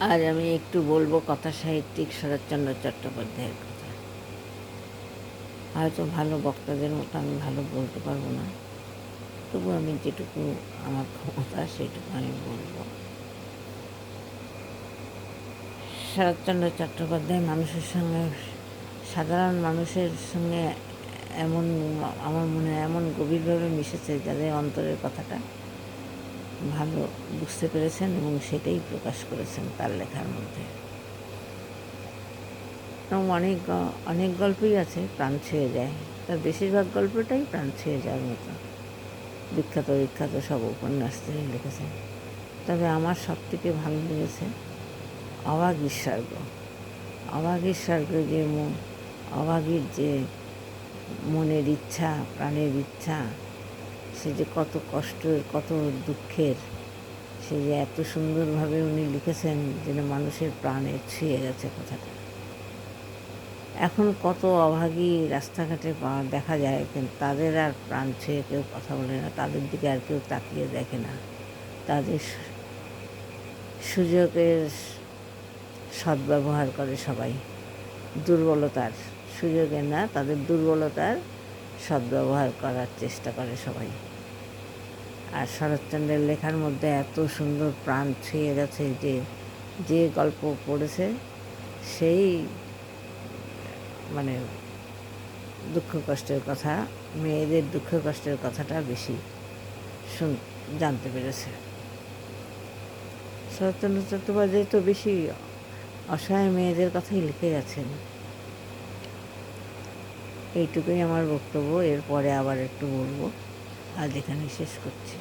আজ আমি একটু বলবো কথা সাহিত্যিক শরৎচন্দ্র চট্টোপাধ্যায়ের কথা। হয়তো ভালো বক্তাদের মতো আমি ভালো বলতে পারবো না, তবু আমি যেটুকু আমার ক্ষমতা সেটুকু আমি বলবো। শরৎচন্দ্র চট্টোপাধ্যায় মানুষের সঙ্গে, সাধারণ মানুষের সঙ্গে এমন, আমার মনে হয় এমন গভীরভাবে মিশেছে, যাদের অন্তরের কথাটা ভালো বুঝতে পেরেছেন এবং সেটাই প্রকাশ করেছেন তার লেখার মধ্যে। এবং অনেক গল্পই আছে প্রাণ ছুঁয়ে যায়, তার বেশিরভাগ গল্পটাই প্রাণ ছুঁয়ে যাওয়ার মতো। বিখ্যাত সব উপন্যাস তিনি লিখেছেন, তবে আমার সবথেকে ভালো লেগেছে অভাগীর স্বর্গ। অভাগীর স্বর্গ যে অভাগীর যে মনের ইচ্ছা, প্রাণের ইচ্ছা, সে যে কত কষ্টের, কত দুঃখের, সে যে এত সুন্দরভাবে উনি লিখেছেন যেন মানুষের প্রাণে ছুঁয়ে গেছে কথাটা। এখন কত অভাগী রাস্তাঘাটে দেখা যায়, কিন্তু তাদের আর প্রাণ ছুঁয়ে কেউ কথা বলে না, তাদের দিকে আর কেউ তাকিয়ে দেখে না। তাদের সুযোগের সদ্ব্যবহার করে সবাই, দুর্বলতার, সুযোগের না, তাদের দুর্বলতার সদ্ব্যবহার করার চেষ্টা করে সবাই। আর শরৎচন্দ্রের লেখার মধ্যে এত সুন্দর প্রাণ ছুঁয়ে গেছে যে গল্প পড়েছে সেই মানে দুঃখ কষ্টের কথা, মেয়েদের দুঃখ কষ্টের কথাটা বেশি জানতে পেরেছে। শরৎচন্দ্র চট্টোপাধ্যায় তো বেশি অসহায় মেয়েদের কথাই লিখে গেছেন। এইটুকুই আমার বক্তব্য, এরপরে আবার একটু বলবো। আজ এখানে শেষ করছি।